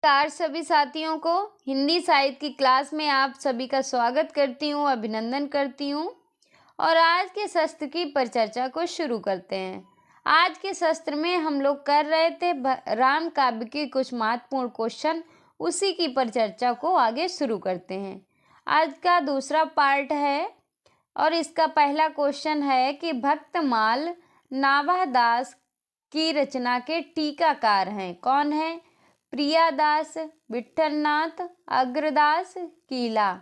नमस्कार सभी साथियों को। हिंदी साहित्य की क्लास में आप सभी का स्वागत करती हूँ, अभिनंदन करती हूँ। और आज के शस्त्र की परिचर्चा को शुरू करते हैं। आज के शस्त्र में हम लोग कर रहे थे राम काव्य के कुछ महत्वपूर्ण क्वेश्चन, उसी की परिचर्चा को आगे शुरू करते हैं। आज का दूसरा पार्ट है और इसका पहला क्वेश्चन है कि भक्तमाल नाभादास की रचना के टीकाकार हैं। कौन है? प्रियादास, विठलनाथ, अग्रदास, कीला।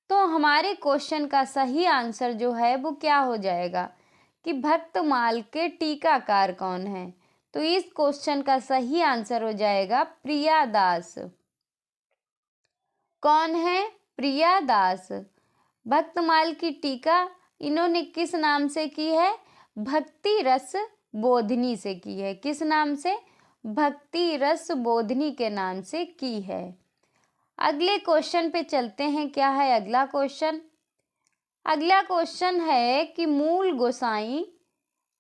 तो हमारे क्वेश्चन का सही आंसर जो है वो क्या हो जाएगा कि भक्तमाल के टीकाकार कौन है? तो इस क्वेश्चन का सही आंसर हो जाएगा प्रियादास। कौन है? प्रियादास। भक्तमाल की टीका इन्होंने किस नाम से की है? भक्ति रस बोधनी से की है। किस नाम से? भक्ति रस बोधनी के नाम से की है। अगले क्वेश्चन पे चलते हैं। क्या है अगला क्वेश्चन? अगला क्वेश्चन है कि मूल गोसाई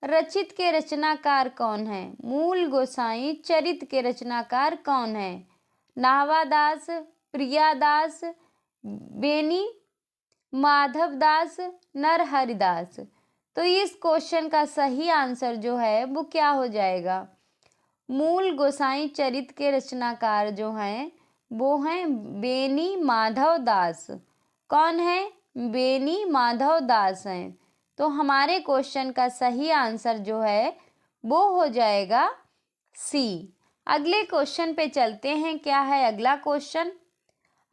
रचित के रचनाकार कौन है? मूल गोसाई चरित के रचनाकार कौन है? नाभादास, प्रियादास, बेनी माधवदास, नरहरिदास। तो इस क्वेश्चन का सही आंसर जो है वो क्या हो जाएगा? मूल गोसाई चरित के रचनाकार जो हैं वो हैं बेनी माधव दास। कौन है? बेनी माधव दास हैं। तो हमारे क्वेश्चन का सही आंसर जो है वो हो जाएगा सी। अगले क्वेश्चन पे चलते हैं। क्या है अगला क्वेश्चन?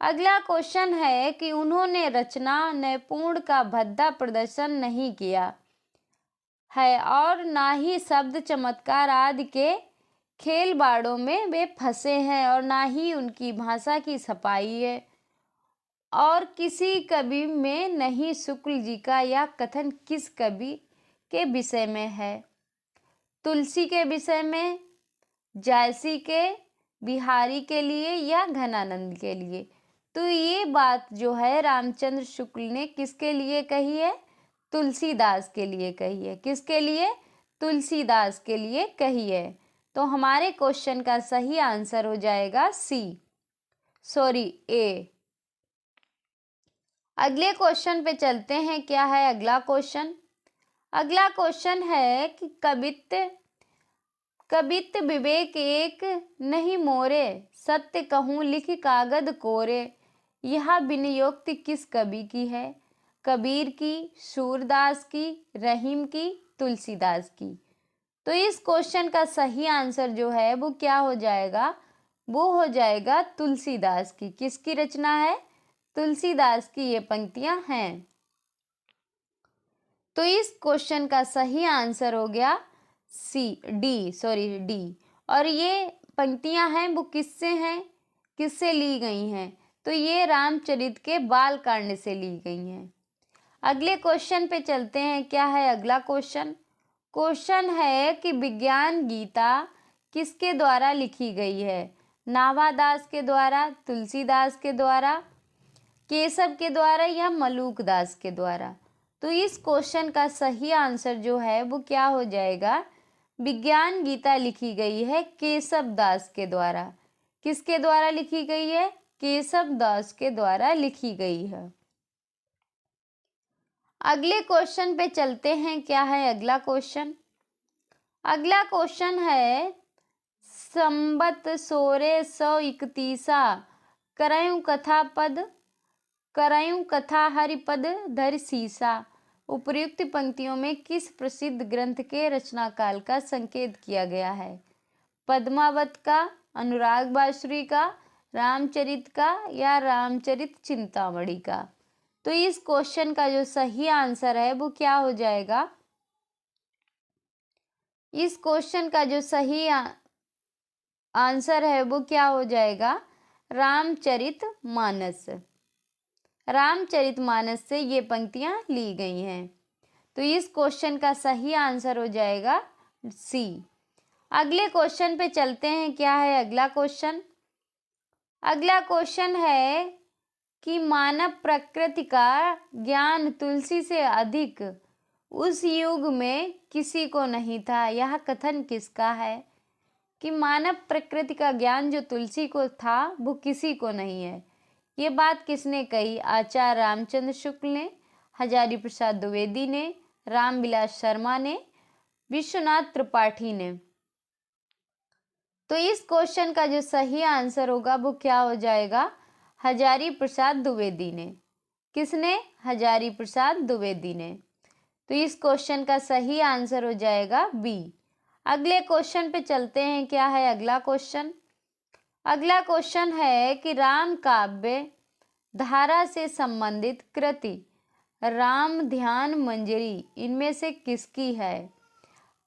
अगला क्वेश्चन है कि उन्होंने रचना नैपुण्य का भद्दा प्रदर्शन नहीं किया है और ना ही शब्द चमत्कार आदि के खेल बाड़ों में वे फंसे हैं और ना ही उनकी भाषा की सफाई है और किसी कवि में नहीं। शुक्ल जी का यह कथन किस कवि के विषय में है? तुलसी के विषय में, जायसी के, बिहारी के लिए या घनानंद के लिए? तो ये बात जो है रामचंद्र शुक्ल ने किसके लिए कही है? तुलसीदास के लिए कही है। किसके लिए? तुलसीदास के लिए कही है। तो हमारे क्वेश्चन का सही आंसर हो जाएगा ए। अगले क्वेश्चन पे चलते हैं। क्या है अगला क्वेश्चन? अगला क्वेश्चन है कि कबित विवेक एक नहीं मोरे, सत्य कहूँ लिख कागद कोरे। यह विनियोक्ति किस कवि की है? कबीर की, सूरदास की, रहीम की, तुलसीदास की? तो इस क्वेश्चन का सही आंसर जो है वो क्या हो जाएगा? वो हो जाएगा तुलसीदास की। किसकी रचना है? तुलसीदास की ये पंक्तियां हैं। तो इस क्वेश्चन का सही आंसर हो गया डी। और ये पंक्तियां हैं वो किससे हैं? किससे ली गई हैं? तो ये रामचरित के बालकांड से ली गई हैं। अगले क्वेश्चन पे चलते हैं। क्या है अगला क्वेश्चन? क्वेश्चन है कि विज्ञान गीता किसके द्वारा लिखी गई है? नाभादास के द्वारा, तुलसीदास के द्वारा, केशव के द्वारा या मलूक दास के द्वारा? तो इस क्वेश्चन का सही आंसर जो है वो क्या हो जाएगा? विज्ञान गीता लिखी गई है केशव दास के द्वारा। किसके द्वारा लिखी गई है? केशव दास के द्वारा लिखी गई है। अगले क्वेश्चन पे चलते हैं। क्या है अगला क्वेश्चन? अगला क्वेश्चन है संबत 1631 करयूं कथा हरिपद धर सीसा। उपर्युक्त पंक्तियों में किस प्रसिद्ध ग्रंथ के रचना काल का संकेत किया गया है? पद्मावत का, अनुराग बांसुरी का, रामचरित का या रामचरित चिंतामणि का? तो इस क्वेश्चन का जो सही आंसर है वो क्या हो जाएगा? इस क्वेश्चन का जो सही आंसर है वो क्या हो जाएगा? रामचरितमानस। रामचरितमानस से ये पंक्तियां ली गई हैं। तो इस क्वेश्चन का सही आंसर हो जाएगा सी। अगले क्वेश्चन पे चलते हैं। क्या है अगला क्वेश्चन? अगला क्वेश्चन है कि मानव प्रकृति का ज्ञान तुलसी से अधिक उस युग में किसी को नहीं था। यह कथन किसका है? कि मानव प्रकृति का ज्ञान जो तुलसी को था वो किसी को नहीं है। ये बात किसने कही? आचार्य रामचंद्र शुक्ल ने, हजारी प्रसाद द्विवेदी ने, रामविलास शर्मा ने, विश्वनाथ त्रिपाठी ने। तो इस क्वेश्चन का जो सही आंसर होगा वो क्या हो जाएगा? हजारी प्रसाद द्विवेदी ने। किसने? हजारी प्रसाद द्विवेदी ने। तो इस क्वेश्चन का सही आंसर हो जाएगा बी। अगले क्वेश्चन पे चलते हैं। क्या है अगला क्वेश्चन? अगला क्वेश्चन है कि राम काव्य धारा से संबंधित कृति राम ध्यान मंजरी इनमें से किसकी है?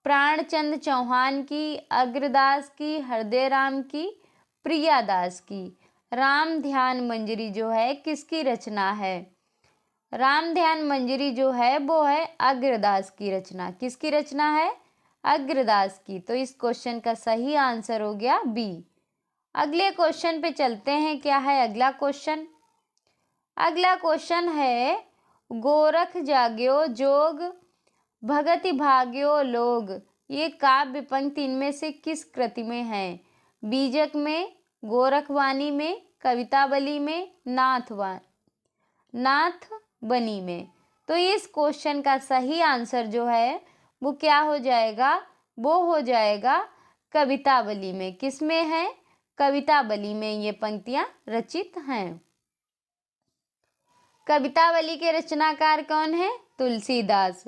प्राणचंद चौहान की, अग्रदास की, हृदय राम की, प्रियादास की। राम ध्यान मंजरी जो है किसकी रचना है? राम ध्यान मंजरी जो है वो है अग्रदास की रचना। किसकी रचना है? अग्रदास की। तो इस क्वेश्चन का सही आंसर हो गया बी। अगले क्वेश्चन पे चलते हैं। क्या है अगला क्वेश्चन? अगला क्वेश्चन है गोरख जाग्यो जोग भगति भाग्यो लोग, ये काव्य पंक्ति इनमें से किस कृति में है? बीजक में, गोरखवाणी में, कवितावली में, नाथ बनी में। तो इस क्वेश्चन का सही आंसर जो है वो क्या हो जाएगा? वो हो जाएगा कवितावली में। किस में है? कवितावली में ये पंक्तियां रचित हैं। कवितावली के रचनाकार कौन है? तुलसीदास।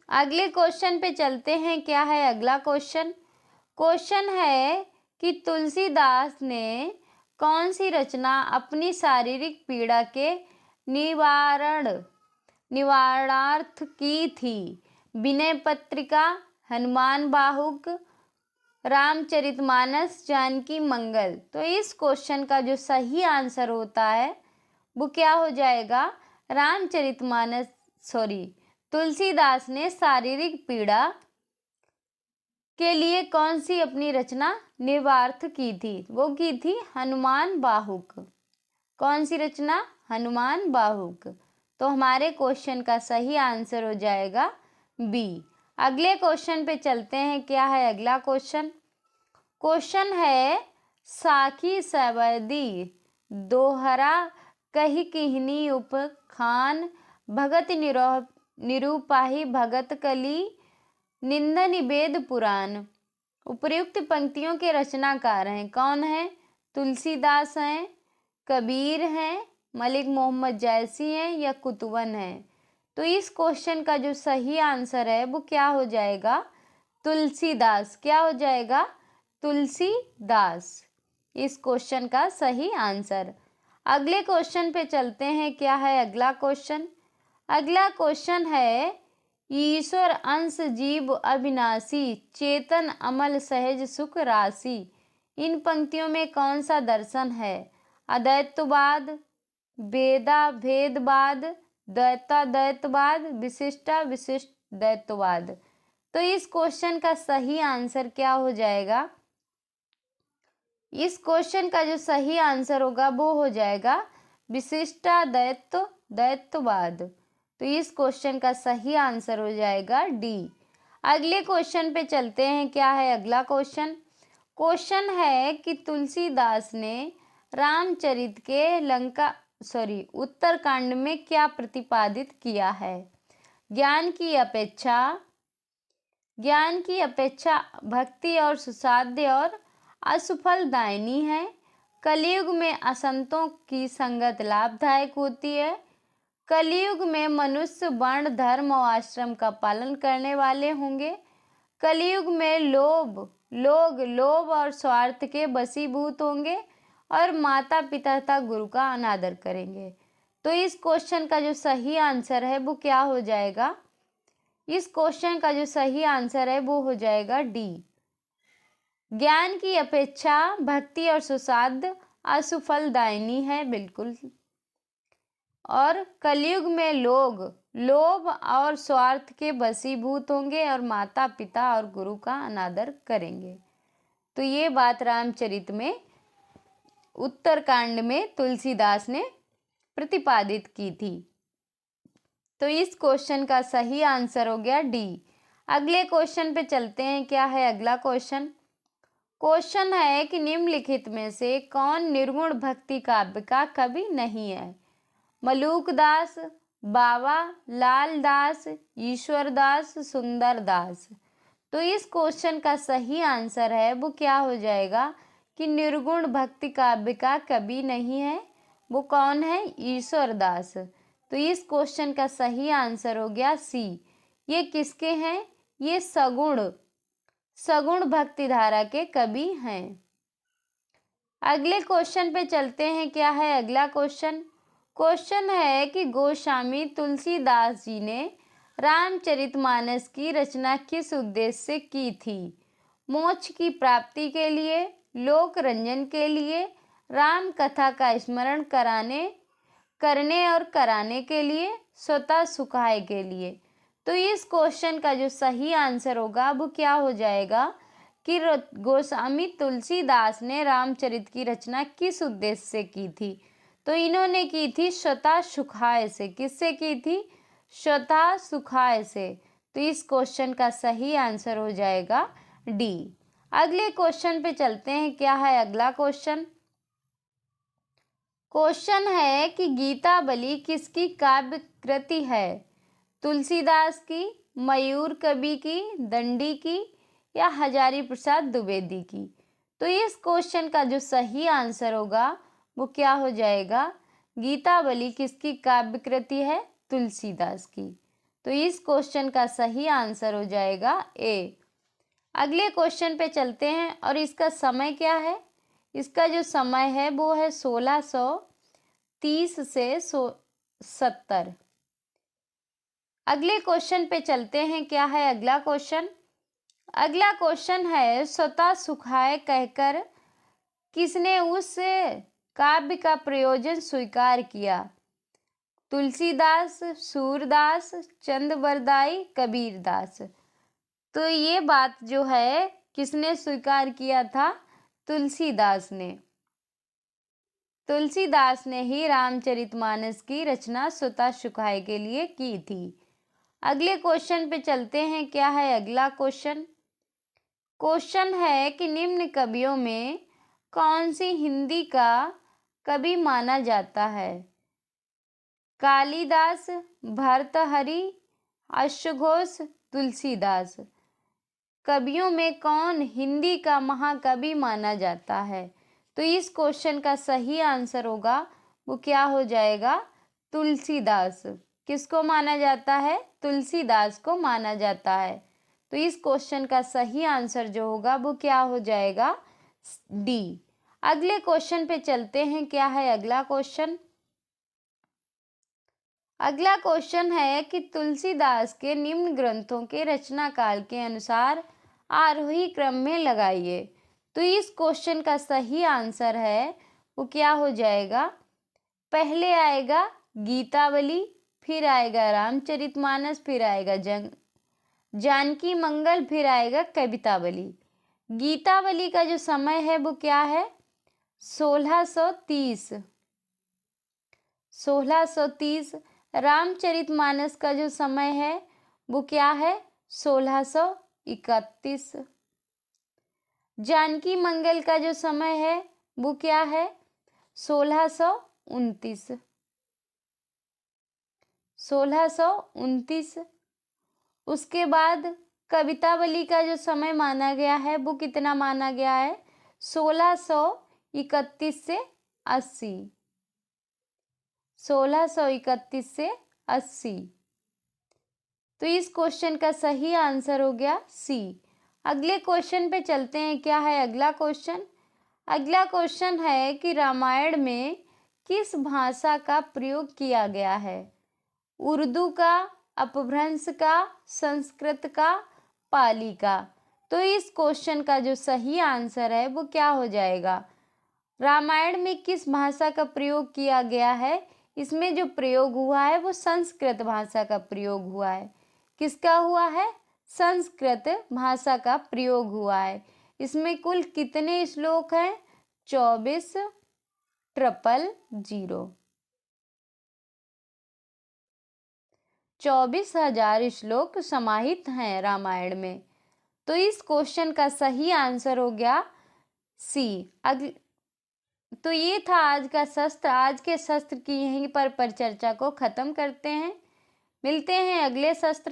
अगले क्वेश्चन पे चलते हैं। क्या है अगला क्वेश्चन? क्वेश्चन है कि तुलसीदास ने कौन सी रचना अपनी शारीरिक पीड़ा के निवारणार्थ की थी? विनय पत्रिका, हनुमान बाहुक, रामचरितमानस, जानकी मंगल। तो इस क्वेश्चन का जो सही आंसर होता है वो क्या हो जाएगा? रामचरितमानस तुलसीदास ने शारीरिक पीड़ा के लिए कौन सी अपनी रचना निवार्थ की थी? वो की थी हनुमान बाहुक। कौन सी रचना? हनुमान बाहुक। तो हमारे क्वेश्चन का सही आंसर हो जाएगा बी। अगले क्वेश्चन पे चलते हैं। क्या है अगला क्वेश्चन? क्वेश्चन है साखी सवैदी दोहरा कही किहनी उपखान भगत निरूपाही भगत कली निंदा निवेद पुराण। उपर्युक्त पंक्तियों के रचनाकार हैं कौन है? तुलसीदास हैं, कबीर हैं, मलिक मोहम्मद जायसी हैं या कुतुबन हैं। तो इस क्वेश्चन का जो सही आंसर है वो क्या हो जाएगा? तुलसीदास। क्या हो जाएगा? तुलसीदास। इस क्वेश्चन का सही आंसर। अगले क्वेश्चन पे चलते हैं। क्या है अगला क्वेश्चन? अगला क्वेश्चन है ईश्वर अंश जीव अविनाशी चेतन अमल सहज सुख राशि। इन पंक्तियों में कौन सा दर्शन है? अद्वैतवाद, वेदा भेदवाद, द्वैताद्वैतवाद, विशिष्टा विशिष्ट द्वैतवाद। तो इस क्वेश्चन का सही आंसर क्या हो जाएगा? इस क्वेश्चन का जो सही आंसर होगा वो हो जाएगा विशिष्टा द्वैतवाद। तो इस क्वेश्चन का सही आंसर हो जाएगा डी। अगले क्वेश्चन पे चलते हैं। क्या है अगला क्वेश्चन? क्वेश्चन है कि तुलसीदास ने रामचरित के उत्तरकांड में क्या प्रतिपादित किया है? ज्ञान की अपेक्षा भक्ति और सुसाध्य और असफलदायिनी है। कलयुग में असंतों की संगत लाभदायक होती है। कलयुग में मनुष्य वर्ण धर्म और आश्रम का पालन करने वाले होंगे। कलयुग में लोग लोभ और स्वार्थ के वशीभूत होंगे और माता पिता तथा गुरु का अनादर करेंगे। तो इस क्वेश्चन का जो सही आंसर है वो क्या हो जाएगा? इस क्वेश्चन का जो सही आंसर है वो हो जाएगा डी। ज्ञान की अपेक्षा भक्ति और सुसाध्य असफलदायिनी है, बिल्कुल। और कलयुग में लोभ और स्वार्थ के वशीभूत होंगे और माता पिता और गुरु का अनादर करेंगे। तो ये बात रामचरित में उत्तरकांड में तुलसीदास ने प्रतिपादित की थी। तो इस क्वेश्चन का सही आंसर हो गया डी। अगले क्वेश्चन पे चलते हैं। क्या है अगला क्वेश्चन? क्वेश्चन है कि निम्नलिखित में से कौन निर्गुण भक्ति काव्य का कवि नहीं है? मलूक दास, बाबा, लाल दास, ईश्वर दास, सुंदर दास। तो इस क्वेश्चन का सही आंसर है वो क्या हो जाएगा कि निर्गुण भक्ति काव्य का कवि नहीं है, वो कौन है? ईश्वर दास। तो इस क्वेश्चन का सही आंसर हो गया सी। ये किसके हैं? ये सगुण भक्ति धारा के कवि हैं। अगले क्वेश्चन पे चलते हैं। क्या है अगला क्वेश्चन? क्वेश्चन है कि गोस्वामी तुलसीदास जी ने रामचरितमानस की रचना किस उद्देश्य से की थी? मोक्ष की प्राप्ति के लिए, लोक रंजन के लिए, राम कथा का स्मरण करने और कराने के लिए, स्वतः सुखाए के लिए। तो इस क्वेश्चन का जो सही आंसर होगा वो क्या हो जाएगा कि गोस्वामी तुलसीदास ने रामचरित की रचना किस उद्देश्य से की थी? तो इन्होंने की थी स्वतः सुखाए से। किससे की थी? स्वतः सुखाए से। तो इस क्वेश्चन का सही आंसर हो जाएगा डी। अगले क्वेश्चन पे चलते हैं। क्या है अगला क्वेश्चन? क्वेश्चन है कि गीतावली किसकी काव्य कृति है? तुलसीदास की, मयूर कवि की, दंडी की या हजारी प्रसाद द्विवेदी की? तो इस क्वेश्चन का जो सही आंसर होगा वो क्या हो जाएगा? गीतावली किसकी काव्य कृति है? तुलसीदास की। तो इस क्वेश्चन का सही आंसर हो जाएगा ए। अगले क्वेश्चन पे चलते हैं और इसका समय क्या है? इसका जो समय है वो है 1630 से 70। अगले क्वेश्चन पे चलते हैं। क्या है अगला क्वेश्चन? अगला क्वेश्चन है स्वतः सुखाए कहकर किसने उस काव्य का प्रयोजन स्वीकार किया? तुलसीदास, सूरदास, चंद्रवरदाई, कबीरदास। तो ये बात जो है किसने स्वीकार किया था? तुलसीदास ने। तुलसीदास ने ही रामचरितमानस की रचना स्वतः सुखाए के लिए की थी। अगले क्वेश्चन पे चलते हैं। क्या है अगला क्वेश्चन? क्वेश्चन है कि निम्न कवियों में कौन सी हिंदी का कवि माना जाता है? कालिदास, भर्तृहरि, अश्वघोष, तुलसीदास। कवियों में कौन हिंदी का महाकवि माना जाता है? तो इस क्वेश्चन का सही आंसर होगा वो क्या हो जाएगा? तुलसीदास। किसको माना जाता है? तुलसीदास को माना जाता है। तो इस क्वेश्चन का सही आंसर जो होगा वो क्या हो जाएगा? डी। अगले क्वेश्चन पे चलते हैं। क्या है अगला क्वेश्चन? अगला क्वेश्चन है कि तुलसीदास के निम्न ग्रंथों के रचना काल के अनुसार आरोही क्रम में लगाइए। तो इस क्वेश्चन का सही आंसर है वो क्या हो जाएगा? पहले आएगा गीतावली, फिर आएगा रामचरितमानस, फिर आएगा जानकी मंगल, फिर आएगा कवितावली। गीतावली का जो समय है वो क्या है? 1630। 1630। रामचरितमानस का जो समय है वो क्या है? 1631। जानकी मंगल का जो समय है वो क्या है? 1629। 1629। उसके बाद कवितावली का जो समय माना गया है वो कितना माना गया है? 1631 से 80। 1631 से 80। तो इस क्वेश्चन का सही आंसर हो गया सी। अगले क्वेश्चन पे चलते हैं। क्या है अगला क्वेश्चन? अगला क्वेश्चन है कि रामायण में किस भाषा का प्रयोग किया गया है? उर्दू का, अपभ्रंश का, संस्कृत का, पाली का? तो इस क्वेश्चन का जो सही आंसर है वो क्या हो जाएगा? रामायण में किस भाषा का प्रयोग किया गया है? इसमें जो प्रयोग हुआ है वो संस्कृत भाषा का प्रयोग हुआ है। किसका हुआ है? संस्कृत भाषा का प्रयोग हुआ है। इसमें कुल कितने श्लोक हैं? 24,000 24,000 श्लोक समाहित हैं रामायण में। तो इस क्वेश्चन का सही आंसर हो गया सी। तो ये था आज का शस्त्र। आज के शस्त्र की यहीं पर परिचर्चा को खत्म करते हैं। मिलते हैं अगले शस्त्र